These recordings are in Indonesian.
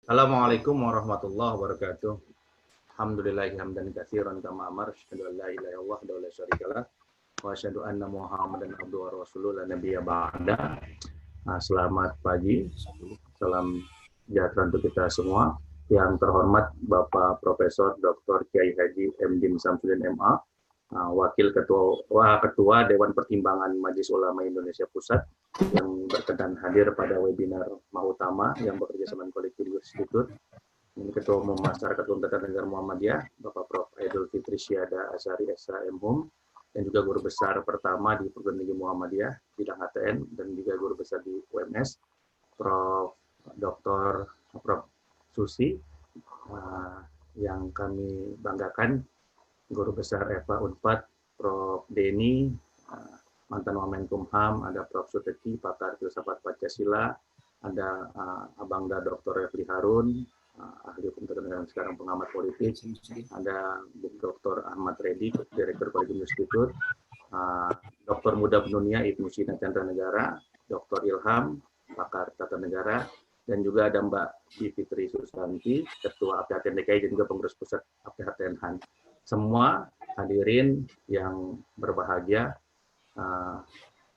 Assalamualaikum warahmatullahi wabarakatuh. Alhamdulillahi hamdan katsiran kama amar, asyhadu an la ilaha illallah wa la syarikalah, wa asyhadu anna Muhammadan abduhu wa rasuluhu la nabiyya ba'da. Selamat pagi, salam sejahtera untuk kita semua. Yang terhormat Bapak Profesor Dr. Kiai Haji M. Din Samsudin MA, Wakil Ketua Dewan Pertimbangan Majelis Ulama Indonesia Pusat, yang berkenan hadir pada webinar Mahutama yang bekerja sama dengan Kolektif Institut. Ini Ketua Umum Masyarakat Umum Tata Negara Muhammadiyah, Bapak Prof. Aidul Fitri Syihada Asyari SHM Hum, dan juga Guru Besar pertama di Perguruan Tinggi Muhammadiyah, bidang HTN, dan juga Guru Besar di UMS, Prof. Dr. Prof. Susi, yang kami banggakan, Guru Besar Eva Unpad, Prof. Denny, mantan Wamenkumham, ada Prof. Suteki, pakar filsafat Pancasila, ada Abangda Dr. Refli Harun, ahli hukum tata negara sekarang pengamat politik, ada Dr. Ahmad Reddy, Direktur Kolegium Institut, Dr. Muda Dunia Ibnu Sina Chandra Negara, Dr. Ilham, pakar tata negara, dan juga ada Mbak Bivitri Susanti, Ketua APHTN DKI dan juga pengurus pusat APHTN HAN. Semua hadirin yang berbahagia,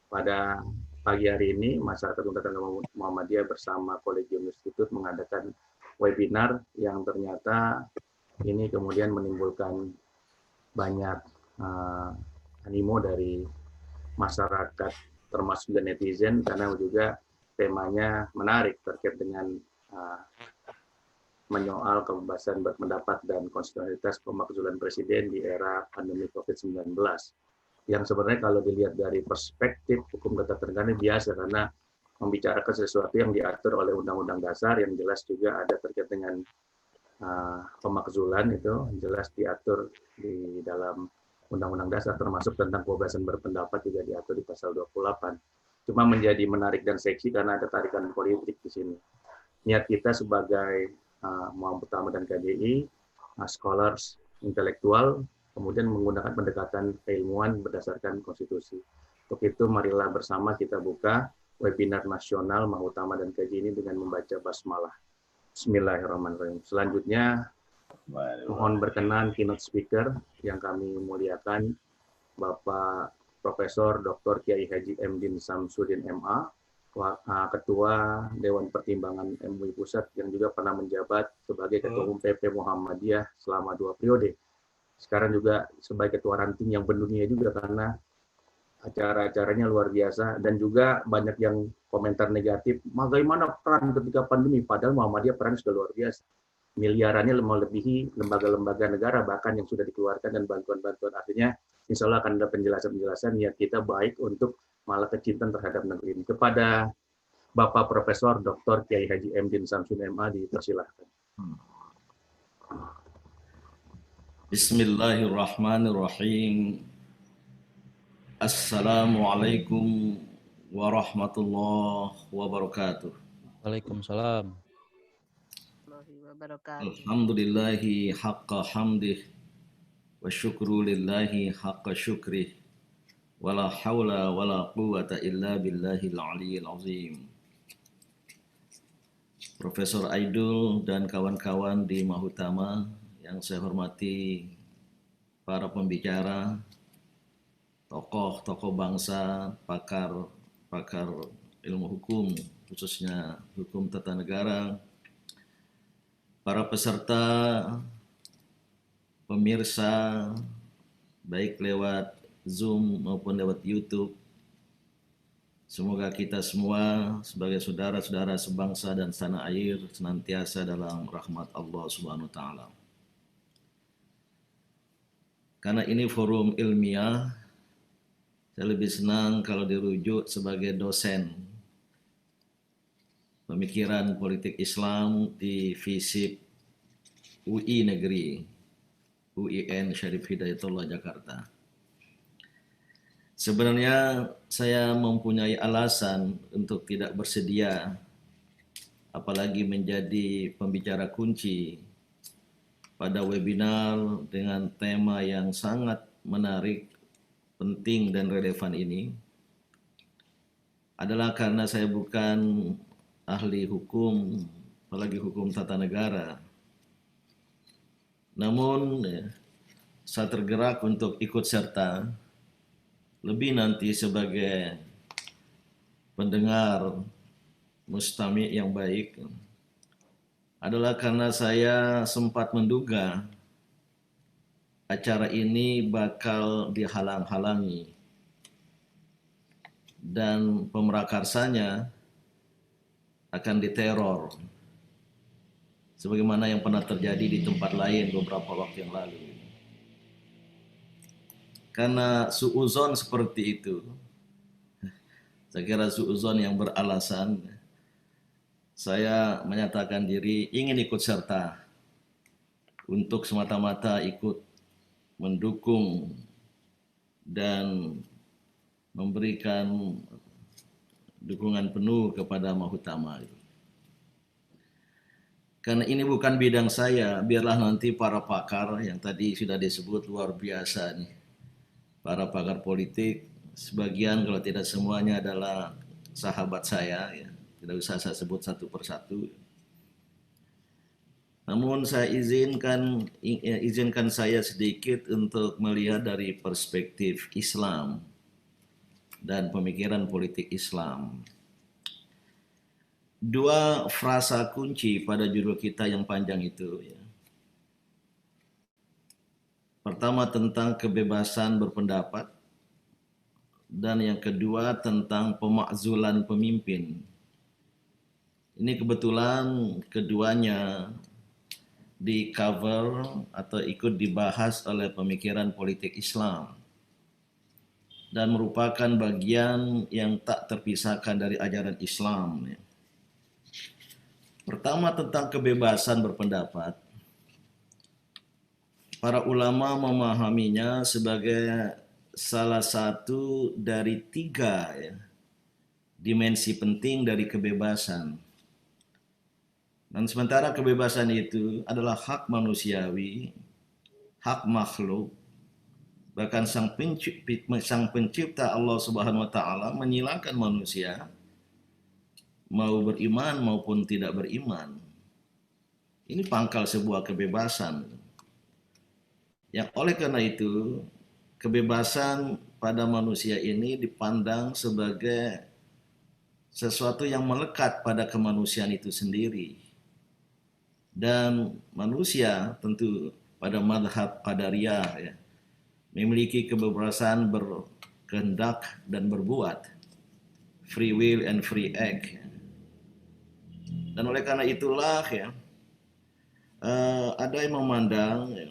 pada pagi hari ini Masyarakat Umum Tata Negara Muhammadiyah bersama Kolegium Institut mengadakan webinar yang ternyata ini kemudian menimbulkan banyak animo dari masyarakat termasuk juga netizen, karena juga temanya menarik terkait dengan menyoal kebebasan berpendapat dan konstitusionalitas pemakzulan presiden di era pandemi COVID-19. Yang sebenarnya kalau dilihat dari perspektif hukum tata negara biasa, karena membicarakan sesuatu yang diatur oleh Undang-Undang Dasar, yang jelas juga ada terkait dengan pemakzulan, itu jelas diatur di dalam Undang-Undang Dasar, termasuk tentang kebebasan berpendapat juga diatur di pasal 28. Cuma menjadi menarik dan seksi karena ada tarikan politik di sini. Niat kita sebagai Muhammad Utama dan KJI, scholars intelektual, kemudian menggunakan pendekatan keilmuan berdasarkan konstitusi. Untuk itu, marilah bersama kita buka webinar nasional Mahutama dan KJI ini dengan membaca basmalah. Bismillahirrahmanirrahim. Selanjutnya, mohon berkenan keynote speaker yang kami muliakan, Bapak Profesor Dr. Kiai Haji M. Din Samsudin MA, Ketua Dewan Pertimbangan MUI Pusat, yang juga pernah menjabat sebagai Ketua Umum PP Muhammadiyah selama 2 periode. Sekarang juga sebagai Ketua Ranting yang mendunia juga, karena acara-acaranya luar biasa, dan juga banyak yang komentar negatif, bagaimana peran ketika pandemi, padahal Muhammadiyah peran sudah luar biasa. Miliarannya melebihi lembaga-lembaga negara bahkan yang sudah dikeluarkan, dan bantuan-bantuan. Artinya insya Allah akan ada penjelasan-penjelasan niat kita baik untuk malah kecintaan terhadap negeri ini. Kepada Bapak Profesor Dr. Kiai Haji M. Din Samsudin MA, dipersilahkan. Bismillahirrahmanirrahim. Assalamualaikum warahmatullahi wabarakatuh. Waalaikumsalam. Alhamdulillahi haqqa hamdih wa syukru lillahi haqqa syukrih wa la hawla wa la quwata illa billahil aliyyil azim. Profesor Aidul dan kawan-kawan di Mahutama yang saya hormati, para pembicara, tokoh-tokoh bangsa, pakar ilmu hukum, khususnya hukum tata negara, para peserta, pemirsa, baik lewat Zoom maupun lewat YouTube. Semoga kita semua sebagai saudara-saudara sebangsa dan setanah air senantiasa dalam rahmat Allah Subhanahu wa taala. Karena ini forum ilmiah, saya lebih senang kalau dirujuk sebagai dosen pemikiran politik Islam di FISIP UI Negeri, UIN Syarif Hidayatullah Jakarta. Sebenarnya saya mempunyai alasan untuk tidak bersedia, apalagi menjadi pembicara kunci pada webinar dengan tema yang sangat menarik, penting dan relevan ini, adalah karena saya bukan ahli hukum apalagi hukum tata negara. Namun saya tergerak untuk ikut serta, lebih nanti sebagai pendengar mustami' yang baik, adalah karena saya sempat menduga acara ini bakal dihalang-halangi dan pemerakarsanya akan diteror sebagaimana yang pernah terjadi di tempat lain beberapa waktu yang lalu. Karena suuzon seperti itu, saya kira suuzon yang beralasan, saya menyatakan diri ingin ikut serta untuk semata-mata ikut mendukung dan memberikan dukungan penuh kepada Mahutama. Karena ini bukan bidang saya, biarlah nanti para pakar yang tadi sudah disebut luar biasa nih. Para pakar politik, sebagian kalau tidak semuanya adalah sahabat saya, ya. Tidak usah saya sebut satu persatu. Namun saya izinkan saya sedikit untuk melihat dari perspektif Islam dan pemikiran politik Islam. Dua frasa kunci pada judul kita yang panjang itu, ya. Pertama tentang kebebasan berpendapat, dan yang kedua tentang pemakzulan pemimpin. Ini kebetulan keduanya di cover atau ikut dibahas oleh pemikiran politik Islam dan merupakan bagian yang tak terpisahkan dari ajaran Islam, ya. Pertama tentang kebebasan berpendapat, para ulama memahaminya sebagai salah satu dari tiga, ya, dimensi penting dari kebebasan. Dan sementara kebebasan itu adalah hak manusiawi, hak makhluk, bahkan sang pencipta Allah Subhanahu wa taala menyilakan manusia mau beriman maupun tidak beriman. Ini pangkal sebuah kebebasan. Yang oleh karena itu, kebebasan pada manusia ini dipandang sebagai sesuatu yang melekat pada kemanusiaan itu sendiri. Dan manusia tentu pada madhab Qadariyah, ya, memiliki kebebasan berkehendak dan berbuat, free will and free act. Dan oleh karena itulah, ya, ada yang memandang, ya,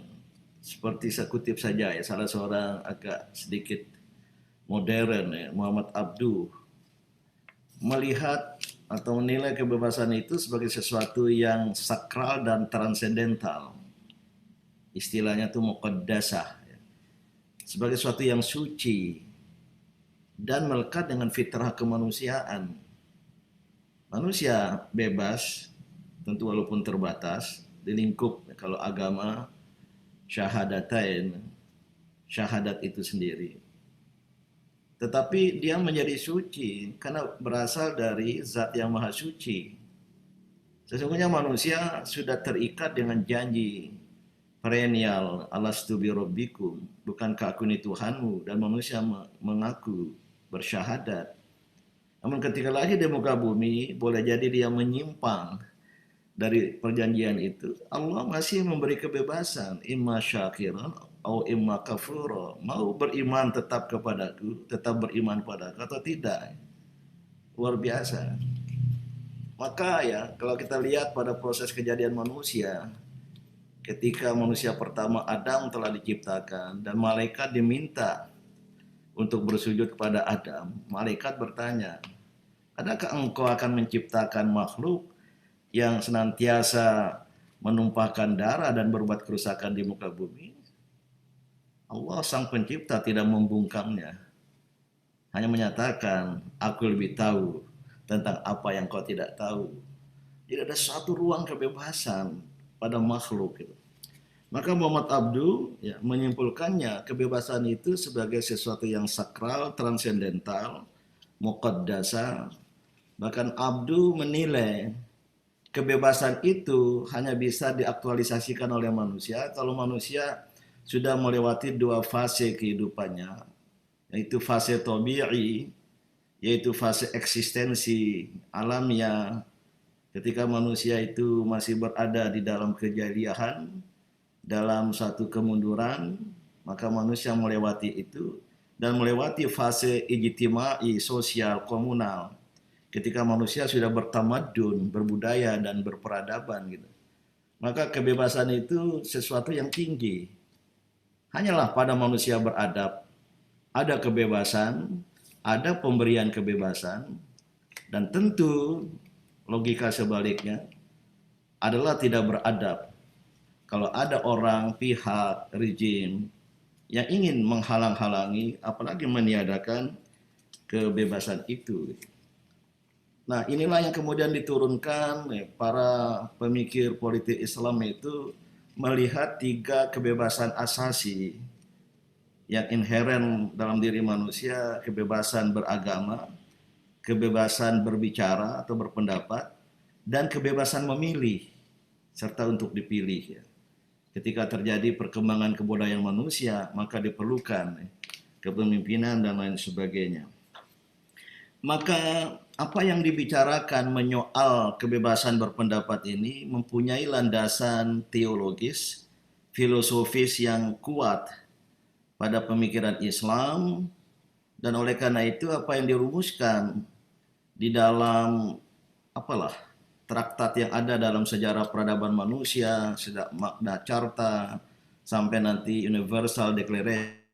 seperti saya kutip saja, ya, salah seorang agak sedikit modern, ya, Muhammad Abduh, melihat atau menilai kebebasan itu sebagai sesuatu yang sakral dan transendental. Istilahnya itu muqaddasah, ya, sebagai sesuatu yang suci dan melekat dengan fitrah kemanusiaan. Manusia bebas, tentu walaupun terbatas, di lingkup, kalau agama, syahadatain, syahadat itu sendiri. Tetapi dia menjadi suci karena berasal dari zat yang maha suci. Sesungguhnya manusia sudah terikat dengan janji perennial, alastu bi rabbikum, bukankah aku ini Tuhanmu, dan manusia mengaku bersyahadat. Namun ketika lahir di muka bumi, boleh jadi dia menyimpang dari perjanjian itu. Allah masih memberi kebebasan, imma syakiran atau imma kafura. Mau beriman tetap kepadaku, tetap beriman padaku atau tidak. Luar biasa. Maka, ya, kalau kita lihat pada proses kejadian manusia, ketika manusia pertama Adam telah diciptakan dan malaikat diminta untuk bersujud kepada Adam, malaikat bertanya, adakah engkau akan menciptakan makhluk yang senantiasa menumpahkan darah dan berbuat kerusakan di muka bumi? Allah sang pencipta tidak membungkamnya, hanya menyatakan, aku lebih tahu tentang apa yang kau tidak tahu. Jadi ada satu ruang kebebasan pada makhluk itu. Maka Muhammad Abduh, ya, menyimpulkannya kebebasan itu sebagai sesuatu yang sakral, transendental, muqaddasa. Bahkan Abduh menilai kebebasan itu hanya bisa diaktualisasikan oleh manusia kalau manusia sudah melewati dua fase kehidupannya, yaitu fase tabi'i, yaitu fase eksistensi alamnya, ketika manusia itu masih berada di dalam kejadian, dalam satu kemunduran, maka manusia melewati itu dan melewati fase ijtimai, sosial, komunal. Ketika manusia sudah bertamadun, berbudaya dan berperadaban gitu. Maka kebebasan itu sesuatu yang tinggi. Hanyalah pada manusia beradab ada kebebasan, ada pemberian kebebasan, dan tentu logika sebaliknya adalah tidak beradab. Kalau ada orang, pihak, rejim yang ingin menghalang-halangi, apalagi meniadakan kebebasan itu. Nah, inilah yang kemudian diturunkan para pemikir politik Islam itu melihat tiga kebebasan asasi yang inheren dalam diri manusia, kebebasan beragama, kebebasan berbicara atau berpendapat, dan kebebasan memilih serta untuk dipilih. Ketika terjadi perkembangan kebudayaan manusia, maka diperlukan kepemimpinan dan lain sebagainya. Maka apa yang dibicarakan menyoal kebebasan berpendapat ini mempunyai landasan teologis, filosofis yang kuat pada pemikiran Islam, dan oleh karena itu apa yang dirumuskan di dalam traktat yang ada dalam sejarah peradaban manusia, sejak Magna Carta sampai nanti Universal Declaration,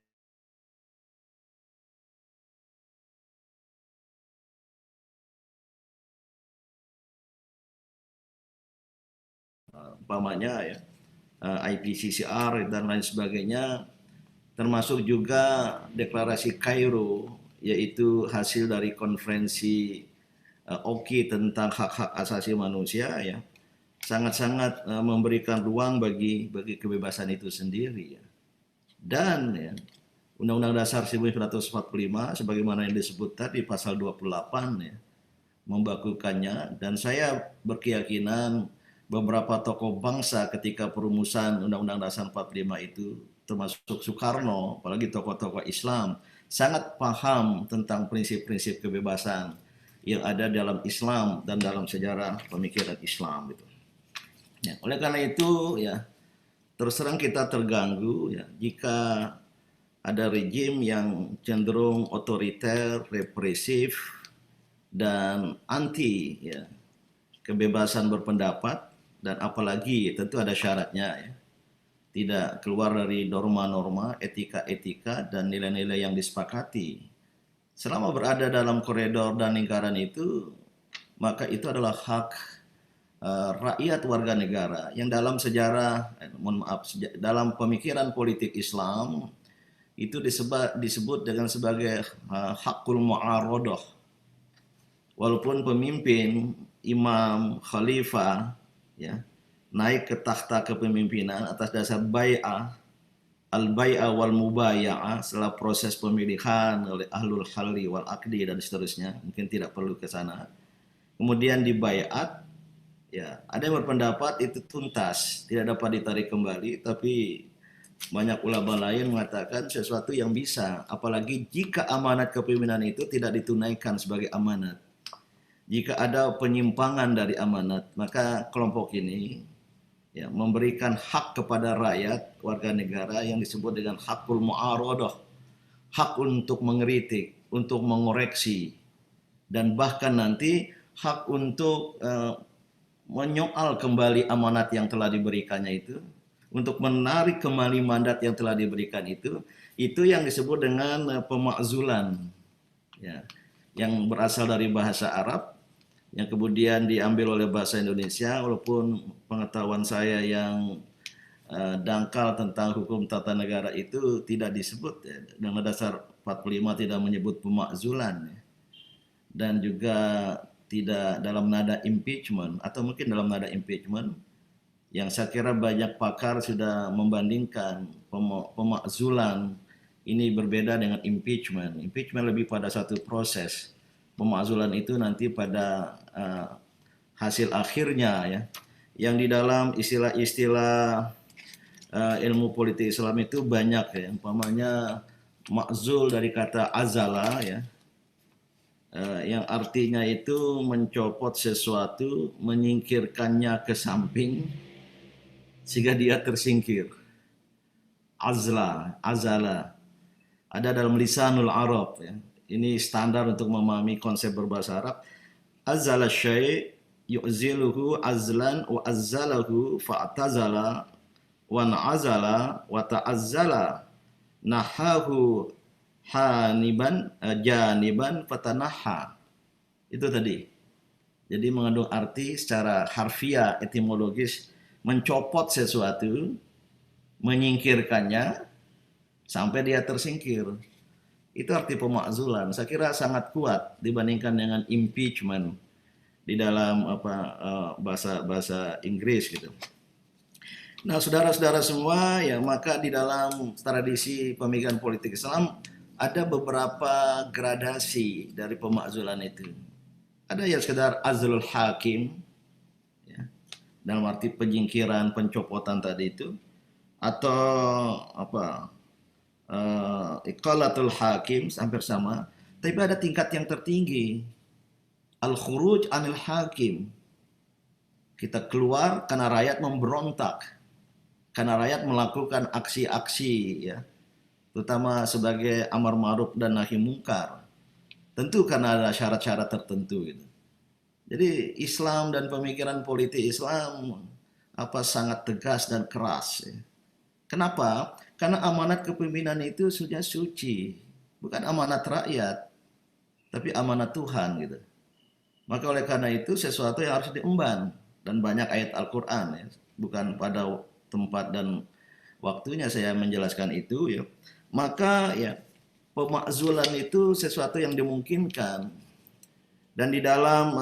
umpamanya ya, IPCCR dan lain sebagainya, termasuk juga deklarasi Kairo, yaitu hasil dari konferensi OKI tentang hak-hak asasi manusia, ya, sangat-sangat memberikan ruang bagi kebebasan itu sendiri, ya. Dan ya, Undang-Undang Dasar 1945 sebagaimana yang disebut tadi pasal 28 ya, membakukannya, dan saya berkeyakinan beberapa tokoh bangsa ketika perumusan Undang-Undang Dasar 45 itu, termasuk Soekarno, apalagi tokoh-tokoh Islam, sangat paham tentang prinsip-prinsip kebebasan yang ada dalam Islam dan dalam sejarah pemikiran Islam gitu. Ya, oleh karena itu ya, terus terang kita terganggu ya jika ada rejim yang cenderung otoriter, represif, dan anti ya kebebasan berpendapat, dan apalagi tentu ada syaratnya ya, tidak keluar dari norma-norma, etika-etika, dan nilai-nilai yang disepakati. Selama berada dalam koridor dan lingkaran itu, maka itu adalah hak rakyat warga negara yang dalam sejarah, dalam pemikiran politik Islam itu disebut dengan sebagai hakul mu'arodoh. Walaupun pemimpin, imam, khalifah, ya, naik ke takhta kepemimpinan atas dasar bai'ah, al-bai'ah wal mubaya'ah, setelah proses pemilihan oleh ahlul halli wal aqdi dan seterusnya, mungkin tidak perlu ke sana. Kemudian di bai'at, ya, ada yang berpendapat itu tuntas, tidak dapat ditarik kembali, tapi banyak ulama lain mengatakan sesuatu yang bisa, apalagi jika amanat kepemimpinan itu tidak ditunaikan sebagai amanat. Jika ada penyimpangan dari amanat, maka kelompok ini ya, memberikan hak kepada rakyat, warga negara yang disebut dengan hakul mu'arodoh, hak untuk mengkritik, untuk mengoreksi, dan bahkan nanti hak untuk menyoal kembali amanat yang telah diberikannya itu, untuk menarik kembali mandat yang telah diberikan itu yang disebut dengan pemakzulan, ya, yang berasal dari bahasa Arab, yang kemudian diambil oleh bahasa Indonesia, walaupun pengetahuan saya yang dangkal tentang hukum tata negara itu tidak disebut, ya. Undang-Undang Dasar 45 tidak menyebut pemakzulan, ya. Dan juga tidak dalam nada impeachment, atau mungkin dalam nada impeachment, yang saya kira banyak pakar sudah membandingkan pemakzulan ini berbeda dengan impeachment. Impeachment lebih pada satu proses. Pemakzulan itu nanti pada hasil akhirnya ya. Yang di dalam istilah-istilah ilmu politik Islam itu banyak ya, umpamanya makzul dari kata azala ya, yang artinya itu mencopot sesuatu, menyingkirkannya ke samping sehingga dia tersingkir. Azla, azala. Ada dalam lisanul Arab ya. Ini standar untuk memahami konsep berbahasa Arab. Azala syai' yu'ziluhu azlan wa azzalahu fa'tazala wa na'azala wa ta'azzala nahahu haniban janiban fatanaha. Itu tadi. Jadi mengandung arti secara harfiah etimologis mencopot sesuatu, menyingkirkannya sampai dia tersingkir. Itu arti pemakzulan. Saya kira sangat kuat dibandingkan dengan impeachment di dalam bahasa Inggris gitu. Nah, saudara-saudara semua, ya maka di dalam tradisi pemikiran politik Islam ada beberapa gradasi dari pemakzulan itu. Ada yang sekedar azlul hakim, ya, dalam arti penyingkiran, pencopotan tadi itu, atau iqalatul hakim, hampir sama. Tapi ada tingkat yang tertinggi, al-khuruj anil hakim. Kita keluar karena rakyat memberontak, karena rakyat melakukan aksi-aksi ya, terutama sebagai amar ma'ruf dan nahi mungkar. Tentu karena ada syarat-syarat tertentu gitu. Jadi Islam dan pemikiran politik Islam sangat tegas dan keras ya. Kenapa? Karena amanat kepemimpinan itu sudah suci, bukan amanat rakyat, tapi amanat Tuhan gitu. Maka oleh karena itu sesuatu yang harus diemban, dan banyak ayat Al-Quran ya, bukan pada tempat dan waktunya saya menjelaskan itu ya. Maka ya pemakzulan itu sesuatu yang dimungkinkan, dan di dalam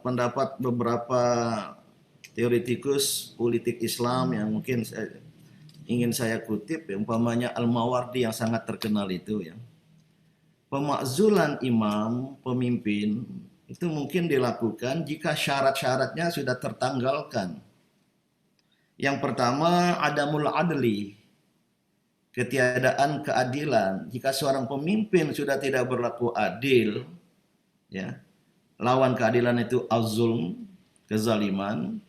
pendapat beberapa teoretikus politik Islam yang mungkin ingin saya kutip ya, umpamanya Al-Mawardi yang sangat terkenal itu ya. Pemakzulan imam, pemimpin itu mungkin dilakukan jika syarat-syaratnya sudah tertanggalkan. Yang pertama, adamul adli, ketiadaan keadilan. Jika seorang pemimpin sudah tidak berlaku adil, ya, lawan keadilan itu az-zulm, kezaliman,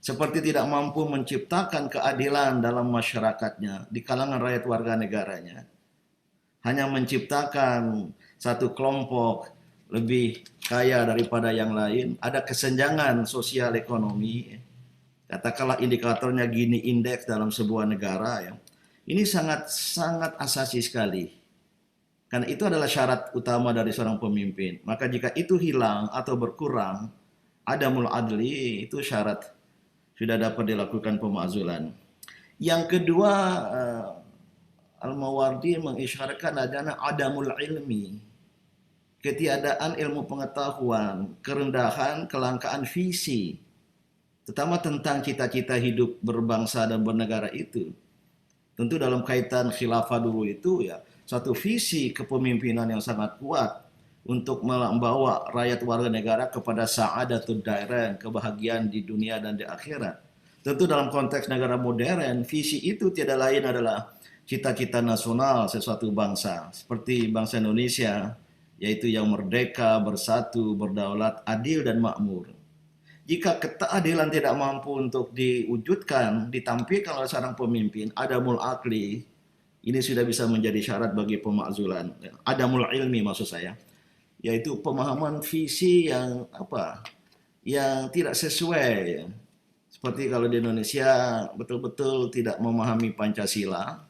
seperti tidak mampu menciptakan keadilan dalam masyarakatnya, di kalangan rakyat warga negaranya, hanya menciptakan satu kelompok lebih kaya daripada yang lain, ada kesenjangan sosial ekonomi, katakanlah indikatornya Gini indeks dalam sebuah negara ya. Ini sangat asasi sekali. Karena itu adalah syarat utama dari seorang pemimpin. Maka jika itu hilang atau berkurang, adamul adli, itu syarat sudah dapat dilakukan pemakzulan. Yang kedua, Al-Mawardi mengisyaratkan adanya adamul ilmi, ketiadaan ilmu pengetahuan, kerendahan, kelangkaan visi, terutama tentang cita-cita hidup berbangsa dan bernegara itu. Tentu dalam kaitan khilafah dulu itu ya, satu visi kepemimpinan yang sangat kuat untuk membawa rakyat warga negara kepada sa'adatul dairain, kebahagiaan di dunia dan di akhirat. Tentu dalam konteks negara modern, visi itu tiada lain adalah cita-cita nasional sesuatu bangsa, seperti bangsa Indonesia, yaitu yang merdeka, bersatu, berdaulat, adil dan makmur. Jika keadilan tidak mampu untuk diwujudkan, ditampilkan oleh seorang pemimpin, adamul akli, ini sudah bisa menjadi syarat bagi pemakzulan. Adamul ilmi maksud saya, yaitu pemahaman visi yang yang tidak sesuai ya. Seperti kalau di Indonesia betul-betul tidak memahami Pancasila,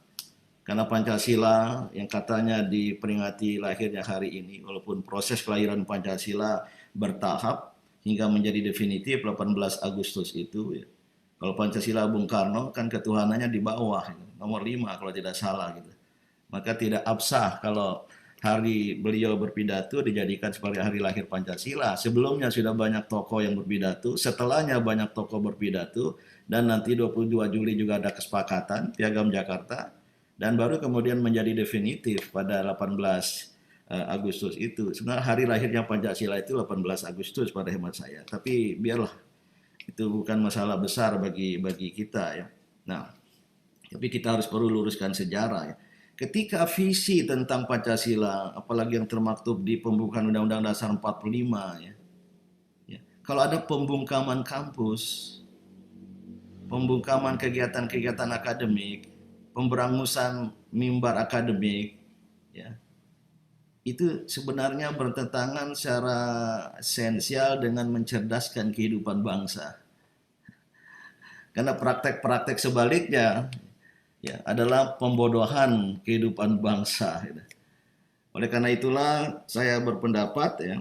karena Pancasila yang katanya diperingati lahirnya hari ini, walaupun proses kelahiran Pancasila bertahap hingga menjadi definitif 18 Agustus itu ya. Kalau Pancasila Bung Karno kan ketuhanannya di bawah, nomor 5 kalau tidak salah gitu. Maka tidak absah kalau hari beliau berpidato dijadikan sebagai hari lahir Pancasila. Sebelumnya sudah banyak tokoh yang berpidato, setelahnya banyak tokoh berpidato, dan nanti 22 Juli juga ada kesepakatan Piagam Jakarta, dan baru kemudian menjadi definitif pada 18 Agustus itu. Sebenarnya hari lahirnya Pancasila itu 18 Agustus pada hemat saya. Tapi biarlah, itu bukan masalah besar bagi kita ya. Nah, tapi kita harus perlu luruskan sejarah ya. Ketika visi tentang Pancasila, apalagi yang termaktub di pembukaan Undang-Undang Dasar 45 ya. Kalau ada pembungkaman kampus, pembungkaman kegiatan-kegiatan akademik, pemberangusan mimbar akademik, ya, itu sebenarnya bertentangan secara esensial dengan mencerdaskan kehidupan bangsa. Karena praktek-praktek sebaliknya ya adalah pembodohan kehidupan bangsa. Oleh karena itulah saya berpendapat ya,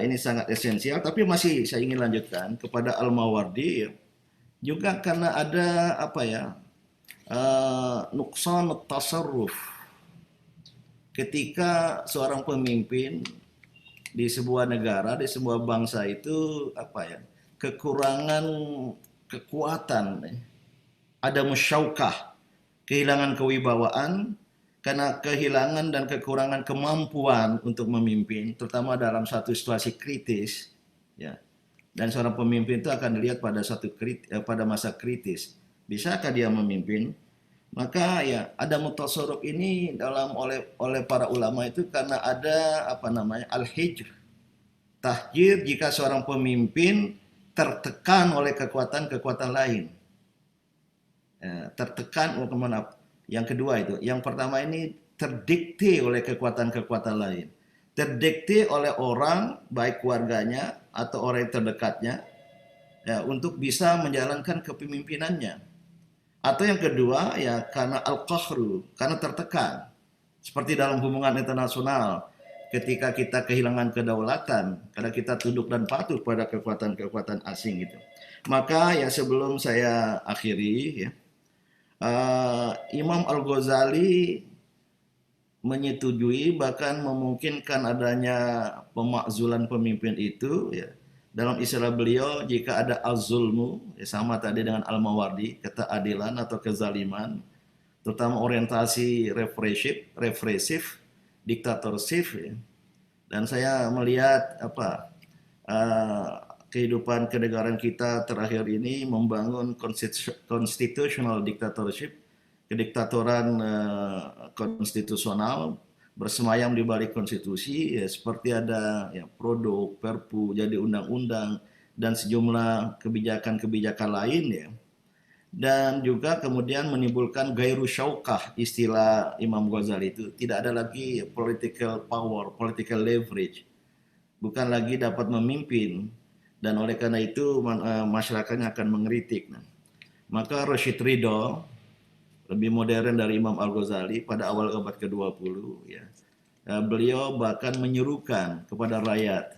ini sangat esensial. Tapi masih saya ingin lanjutkan kepada Al-Mawardi ya, juga karena ada apa ya, nuksan tasarruf. Ketika seorang pemimpin di sebuah negara, di sebuah bangsa itu apa ya, kekurangan kekuatan, ada musyaukah, kehilangan kewibawaan karena kehilangan dan kekurangan kemampuan untuk memimpin, terutama dalam satu situasi kritis, ya. Dan seorang pemimpin itu akan dilihat pada pada masa kritis. Bisakah dia memimpin? Maka ya ada mutasarruf ini oleh para ulama itu karena ada apa namanya al-hijr, tahjir jika seorang pemimpin tertekan oleh kekuatan-kekuatan lain. Tertekan kemana? Yang kedua itu, yang pertama ini terdikte oleh kekuatan-kekuatan lain, terdikte oleh orang baik keluarganya atau orang yang terdekatnya ya, untuk bisa menjalankan kepemimpinannya. Atau yang kedua ya karena al-qahru, karena tertekan. Seperti dalam hubungan internasional, ketika kita kehilangan kedaulatan, karena kita tunduk dan patuh pada kekuatan-kekuatan asing itu. Maka ya sebelum saya akhiri ya, Imam Al-Ghazali menyetujui bahkan memungkinkan adanya pemakzulan pemimpin itu ya. Dalam istilah beliau, jika ada az-zulmu, ya sama tadi dengan Al-Mawardi, keadilan atau kezaliman, terutama orientasi represif, diktatorsif, ya. Dan saya melihat apa kehidupan kenegaraan kita terakhir ini membangun constitutional dictatorship, kediktatoran konstitusional, bersemayam di balik konstitusi ya, seperti ada ya, produk, perpu, jadi undang-undang dan sejumlah kebijakan-kebijakan lain ya. Dan juga kemudian menimbulkan gairu syaukah, istilah Imam Ghazali itu, tidak ada lagi political power, political leverage, bukan lagi dapat memimpin, dan oleh karena itu masyarakatnya akan mengkritik. Maka Rashid Ridho, lebih modern dari Imam Al-Ghazali pada awal abad ke-20 ya. Beliau bahkan menyerukan kepada rakyat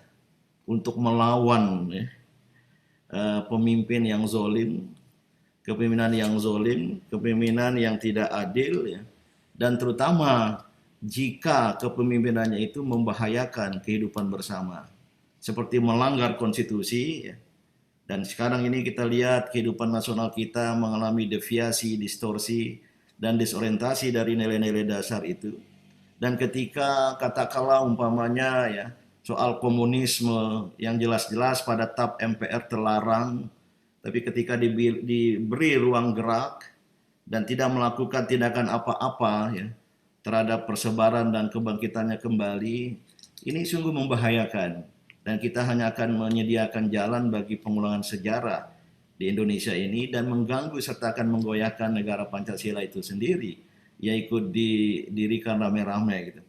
untuk melawan ya, pemimpin yang zolim, kepemimpinan yang zolim, kepemimpinan yang tidak adil ya. Dan terutama jika kepemimpinannya itu membahayakan kehidupan bersama, seperti melanggar konstitusi ya. Dan sekarang ini kita lihat kehidupan nasional kita mengalami deviasi, distorsi, dan disorientasi dari nilai-nilai dasar itu. Dan ketika katakanlah umpamanya ya soal komunisme yang jelas-jelas pada TAP MPR terlarang, tapi ketika diberi ruang gerak dan tidak melakukan tindakan apa-apa ya terhadap persebaran dan kebangkitannya kembali, ini sungguh membahayakan. Dan kita hanya akan menyediakan jalan bagi pengulangan sejarah di Indonesia ini dan mengganggu serta akan menggoyahkan negara Pancasila itu sendiri, ya ikut didirikan rame-rame gitu.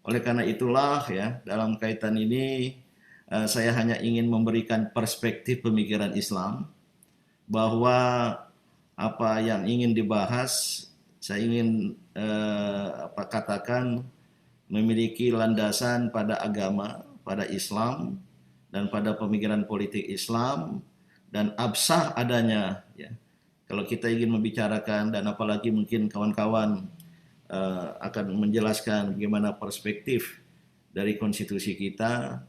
Oleh karena itulah ya dalam kaitan ini saya hanya ingin memberikan perspektif pemikiran Islam bahwa apa yang ingin dibahas saya ingin katakan memiliki landasan pada agama, pada Islam dan pada pemikiran politik Islam, dan absah adanya ya. Kalau kita ingin membicarakan dan apalagi mungkin kawan-kawan akan menjelaskan bagaimana perspektif dari konstitusi kita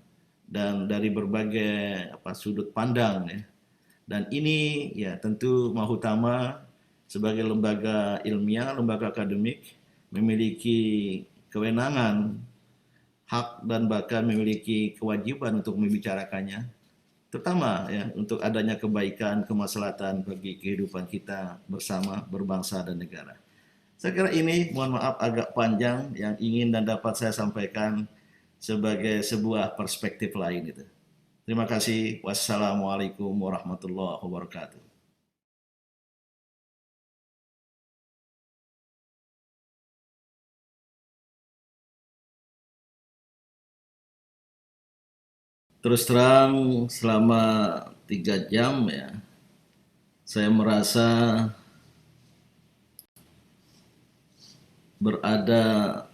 dan dari berbagai sudut pandang ya. Dan ini ya tentu Mahutama sebagai lembaga ilmiah, lembaga akademik memiliki kewenangan hak dan bahkan memiliki kewajiban untuk membicarakannya, terutama ya untuk adanya kebaikan, kemaslahatan bagi kehidupan kita bersama berbangsa dan negara. Saya kira ini, mohon maaf agak panjang, yang ingin dan dapat saya sampaikan sebagai sebuah perspektif lain itu. Terima kasih. Wassalamualaikum warahmatullahi wabarakatuh. Terus terang selama 3 jam ya, saya merasa berada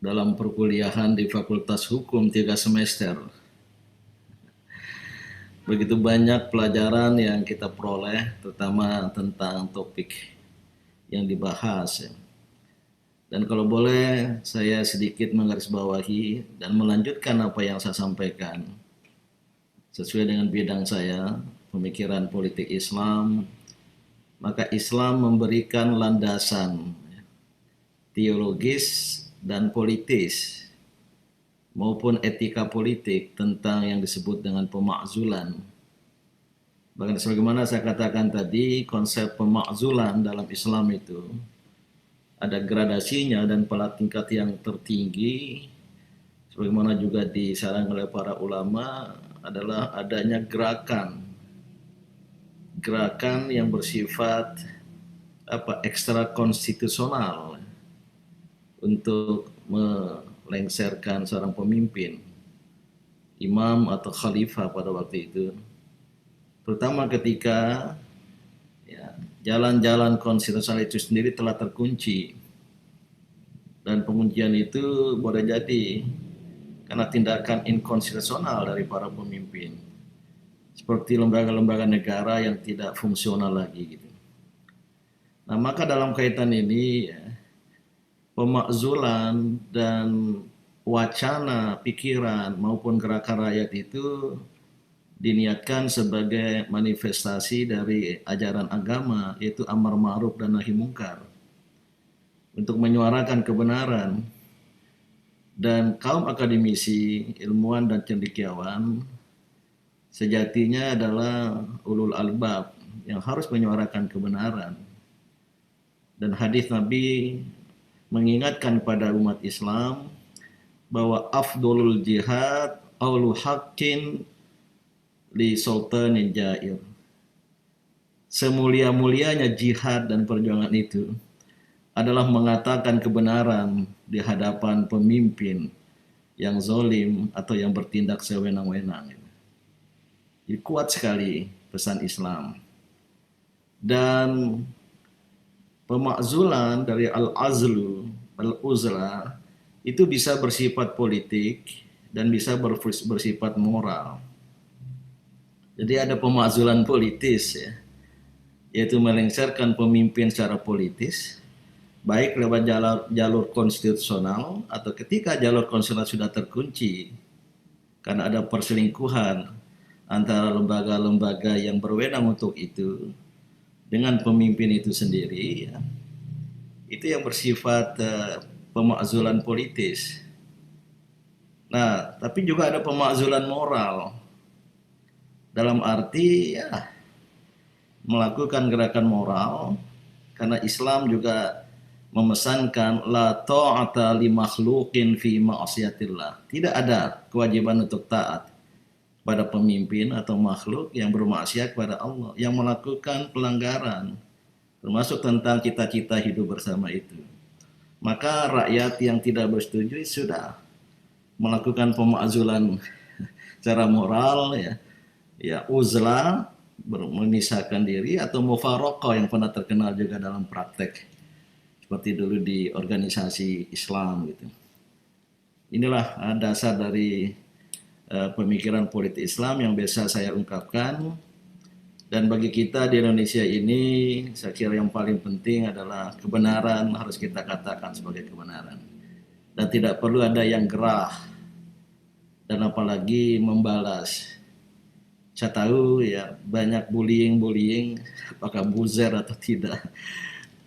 dalam perkuliahan di Fakultas Hukum 3 semester. Begitu banyak pelajaran yang kita peroleh, terutama tentang topik yang dibahas ya. Dan kalau boleh saya sedikit menggarisbawahi dan melanjutkan apa yang saya sampaikan sesuai dengan bidang saya, pemikiran politik Islam. Maka Islam memberikan landasan teologis dan politis maupun etika politik tentang yang disebut dengan pemakzulan. Bahkan sebagaimana saya katakan tadi, konsep pemakzulan dalam Islam itu ada gradasinya dan pada tingkat yang tertinggi, sebagaimana juga disarankan oleh para ulama, adalah adanya gerakan yang bersifat ekstra konstitusional untuk melengsarkan seorang pemimpin, imam atau khalifah pada waktu itu, terutama ketika jalan-jalan konstitusional itu sendiri telah terkunci, dan penguncian itu boleh jadi karena tindakan inkonstitusional dari para pemimpin, seperti lembaga-lembaga negara yang tidak fungsional lagi gitu. Nah, maka dalam kaitan ini pemakzulan dan wacana, pikiran maupun gerakan rakyat itu diniatkan sebagai manifestasi dari ajaran agama, yaitu amar ma'ruf dan nahi mungkar, untuk menyuarakan kebenaran. Dan kaum akademisi, ilmuwan dan cendekiawan sejatinya adalah ulul albab yang harus menyuarakan kebenaran. Dan hadis Nabi mengingatkan pada umat Islam bahwa afdolul jihad aulu haqqin li sultanin jair. Semulia-mulianya jihad dan perjuangan itu adalah mengatakan kebenaran di hadapan pemimpin yang zalim atau yang bertindak sewenang-wenang. Jadi kuat sekali pesan Islam. Dan pemakzulan dari al-azlu, al-uzla, itu bisa bersifat politik dan bisa bersifat moral. Jadi ada pemakzulan politis ya, yaitu melengsarkan pemimpin secara politis, baik lewat jalur konstitusional atau ketika jalur konstitusional sudah terkunci karena ada perselingkuhan antara lembaga-lembaga yang berwenang untuk itu dengan pemimpin itu sendiri ya. Itu yang bersifat pemakzulan politis. Nah, tapi juga ada pemakzulan moral. Dalam arti ya melakukan gerakan moral, karena Islam juga memesankan la ta'ata li makhluqin fi ma'siyatillah. Tidak ada kewajiban untuk taat pada pemimpin atau makhluk yang bermaksiat kepada Allah, yang melakukan pelanggaran, termasuk tentang cita-cita hidup bersama itu. Maka rakyat yang tidak bersetuju sudah melakukan pemakzulan secara moral ya uzlah, memisahkan diri, atau mufaraqah yang pernah terkenal juga dalam praktek seperti dulu di organisasi Islam gitu. Inilah dasar dari pemikiran politik Islam yang biasa saya ungkapkan. Dan bagi kita di Indonesia ini, saya kira yang paling penting adalah kebenaran harus kita katakan sebagai kebenaran. Dan tidak perlu ada yang gerah dan apalagi membalas. Saya tahu ya banyak bullying, apakah buzzer atau tidak.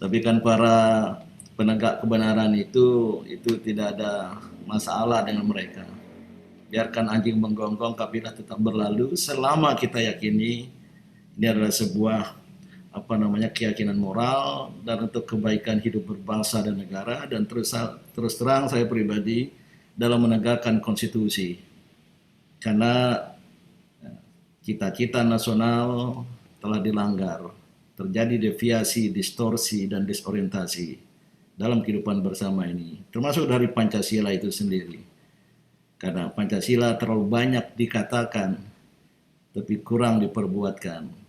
Tapi kan para penegak kebenaran itu tidak ada masalah dengan mereka. Biarkan anjing menggonggong, kafilah tetap berlalu selama kita yakini ini adalah sebuah keyakinan moral dan untuk kebaikan hidup berbangsa dan negara, dan terus terang saya pribadi dalam menegakkan konstitusi, karena cita-cita nasional telah dilanggar, terjadi deviasi, distorsi dan disorientasi dalam kehidupan bersama ini, termasuk dari Pancasila itu sendiri. Karena Pancasila terlalu banyak dikatakan, tapi kurang diperbuatkan.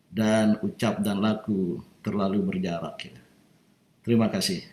Dan ucap dan laku terlalu berjarak. Terima kasih.